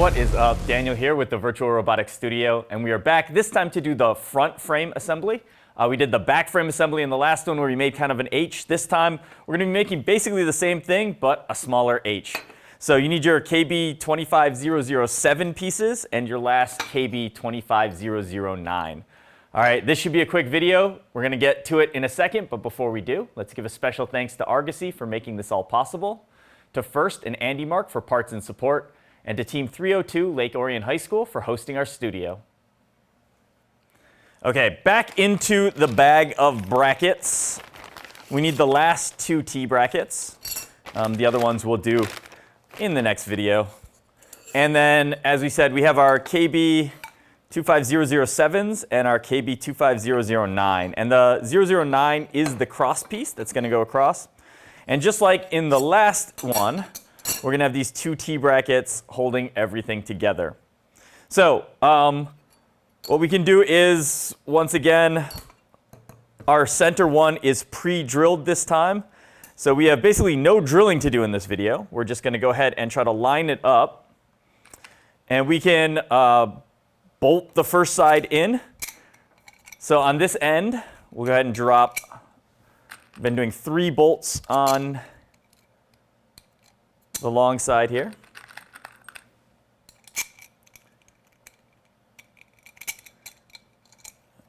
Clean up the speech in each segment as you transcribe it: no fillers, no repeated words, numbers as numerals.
What is up? Daniel here with the Virtual Robotics Studio, and we are back this time to do the front frame assembly. We did the back frame assembly in the last one where we made kind of an H. This time we're going to be making basically the same thing but a smaller H. So you need your KB25007 pieces and your last KB25009. All right, this should be a quick video. We're going to get to it in a second, but before we do, let's give a special thanks to Argosy for making this all possible, to First and AndyMark for parts and support, and to Team 302 Lake Orion High School for hosting our studio. Okay, back into the bag of brackets. We need the last two T brackets. The other ones we'll do in the next video. And then, as we said, we have our KB25007s and our KB25009. And the 009 is the cross piece that's going to go across. And just like in the last one, we're going to have these two T brackets holding everything together. So what we can do is, once again, our center one is pre-drilled this time. So we have basically no drilling to do in this video. We're just going to go ahead and try to line it up. And we can bolt the first side in. So on this end, we'll go ahead and drop. I've been doing 3 bolts on the long side here.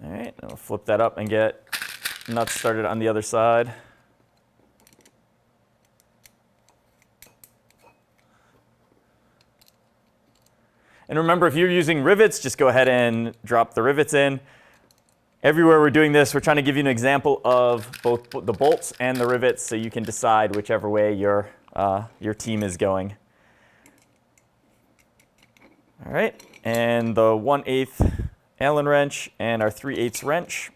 All right, and we'll flip that up and get nuts started on the other side. And remember, if you're using rivets, just go ahead and drop the rivets in. Everywhere we're doing this, we're trying to give you an example of both the bolts and the rivets so you can decide whichever way your team is going. All right, and the 1/8 Allen wrench and our 3/8 wrench.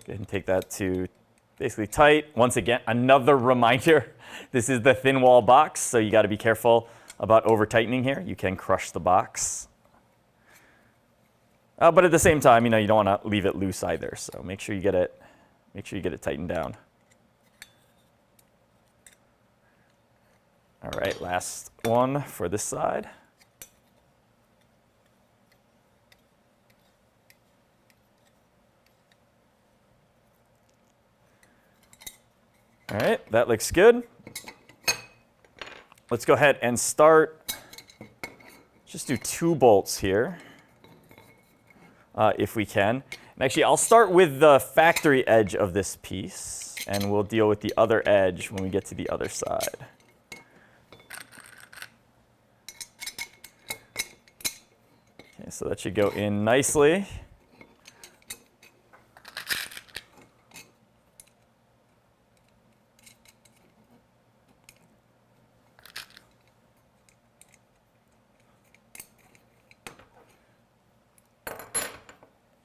Go ahead and take that to basically tight. Once again, another reminder, this is the thin wall box, so you got to be careful about over tightening here. You can crush the box. But at the same time, you don't want to leave it loose either, so make sure you get it tightened down. All right, last one for this side. All right, that looks good. Let's go ahead and start. Just do 2 bolts here, if we can. And actually, I'll start with the factory edge of this piece, and we'll deal with the other edge when we get to the other side. Okay, so that should go in nicely.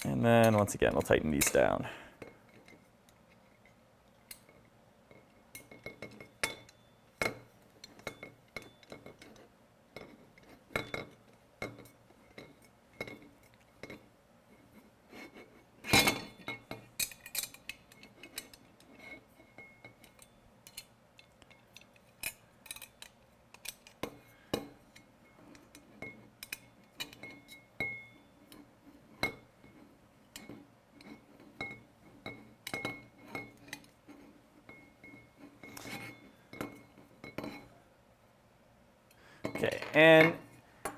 And then, once again, we'll tighten these down. Okay, and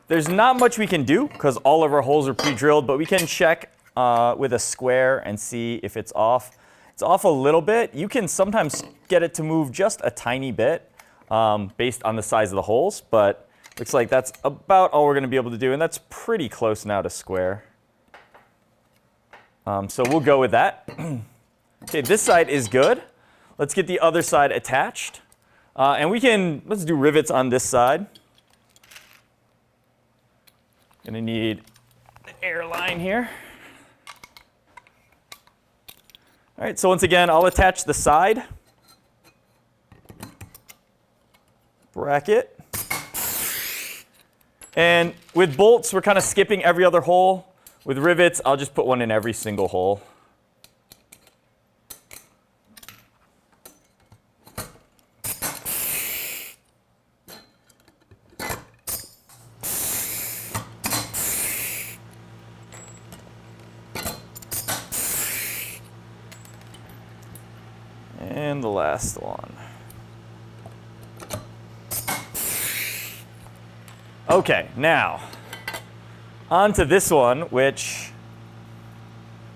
there's not much we can do because all of our holes are pre-drilled, but we can check with a square and see if it's off. It's off a little bit. You can sometimes get it to move just a tiny bit based on the size of the holes, but looks like that's about all we're going to be able to do, and that's pretty close now to square. So we'll go with that. Okay, this side is good. Let's get the other side attached. And let's do rivets on this side. Gonna need the air line here. All right, so once again, I'll attach the side. bracket. And with bolts, we're kind of skipping every other hole. With rivets, I'll just put one in every single hole. And the last one. Okay, now on to this one, which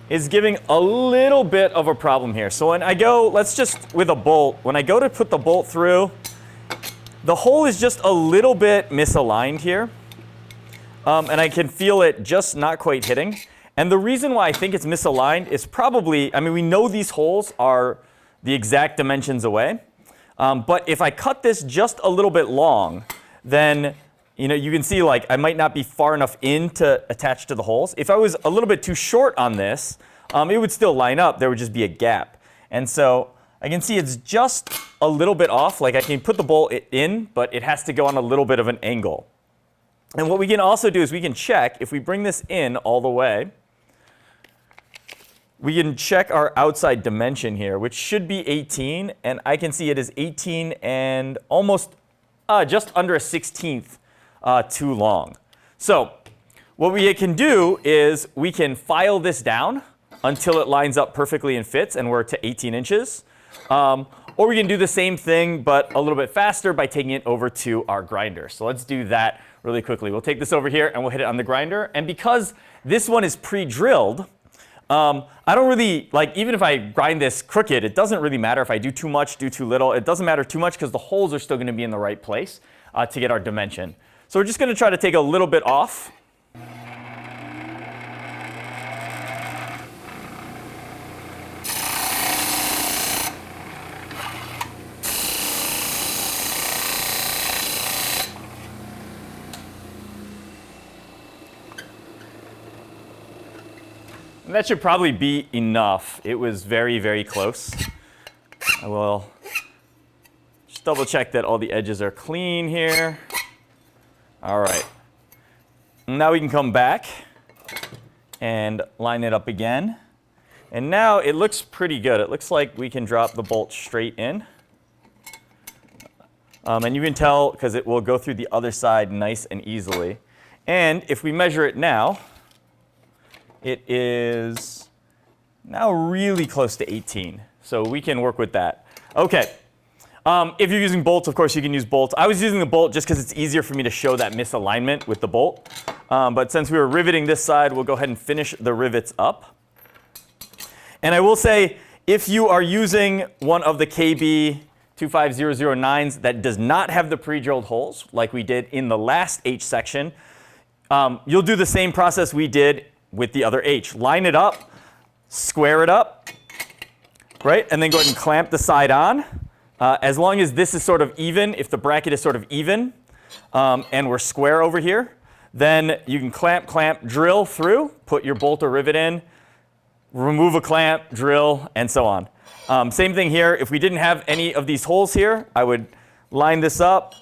is giving a little bit of a problem here. So when I go, let's just with a bolt, when I go to put the bolt through, the hole is just a little bit misaligned here. And I can feel it just not quite hitting. And the reason why I think it's misaligned is probably, I mean, we know these holes are the exact dimensions away. But if I cut this just a little bit long, then you can see like I might not be far enough in to attach to the holes. If I was a little bit too short on this, it would still line up. There would just be a gap. And so I can see it's just a little bit off. Like I can put the bolt in, but it has to go on a little bit of an angle. And what we can also do is we can check, if we bring this in all the way, we can check our outside dimension here, which should be 18. And I can see it is 18 and almost just under a 16th too long. So what we can do is we can file this down until it lines up perfectly and fits, and we're to 18 inches. Or we can do the same thing, but a little bit faster by taking it over to our grinder. So let's do that really quickly. We'll take this over here and we'll hit it on the grinder. And because this one is pre-drilled, I don't really, like, even if I grind this crooked, it doesn't really matter if I do too much, do too little. It doesn't matter too much because the holes are still going to be in the right place to get our dimension. So we're just going to try to take a little bit off. And that should probably be enough. It was very, very close. I will just double check that all the edges are clean here. All right. Now we can come back and line it up again. And now it looks pretty good. It looks like we can drop the bolt straight in. And you can tell because it will go through the other side nice and easily. And if we measure it now, it is now really close to 18. So we can work with that. Okay. If you're using bolts, of course, you can use bolts. I was using the bolt just because it's easier for me to show that misalignment with the bolt. But since we were riveting this side, we'll go ahead and finish the rivets up. And I will say, if you are using one of the KB 25009s that does not have the pre-drilled holes, like we did in the last H section, you'll do the same process we did with the other H. Line it up, square it up, right? And then go ahead and clamp the side on. As long as this is sort of even, if the bracket is sort of even, and we're square over here, then you can clamp, drill through, put your bolt or rivet in, remove a clamp, drill, and so on. Same thing here. If we didn't have any of these holes here, I would line this up,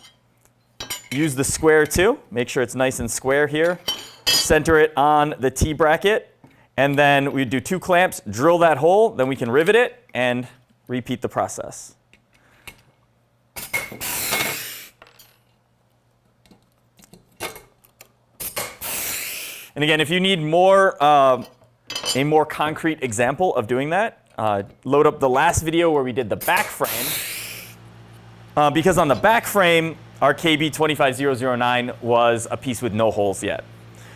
use the square too, make sure it's nice and square here, center it on the T bracket, and then we do 2 clamps, drill that hole, then we can rivet it and repeat the process. And again, if you need more, a more concrete example of doing that, load up the last video where we did the back frame. Because on the back frame, our KB 25009 was a piece with no holes yet.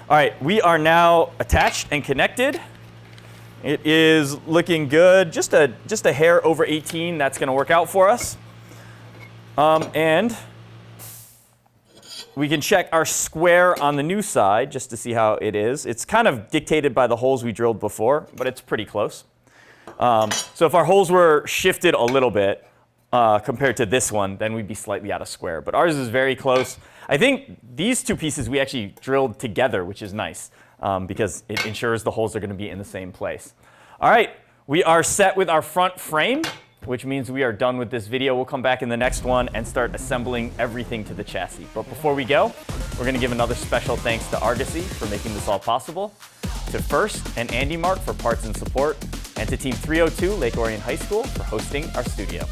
All right, we are now attached and connected. It is looking good, just a hair over 18. That's going to work out for us. And we can check our square on the new side just to see how it is. It's kind of dictated by the holes we drilled before, but it's pretty close. So if our holes were shifted a little bit compared to this one, then we'd be slightly out of square. But ours is very close. I think these 2 pieces we actually drilled together, which is nice because it ensures the holes are going to be in the same place. All right, we are set with our front frame. which means we are done with this video. We'll come back in the next one and start assembling everything to the chassis. But before we go, we're gonna give another special thanks to Argosy for making this all possible, to First and AndyMark for parts and support, and to Team 302 Lake Orion High School for hosting our studio.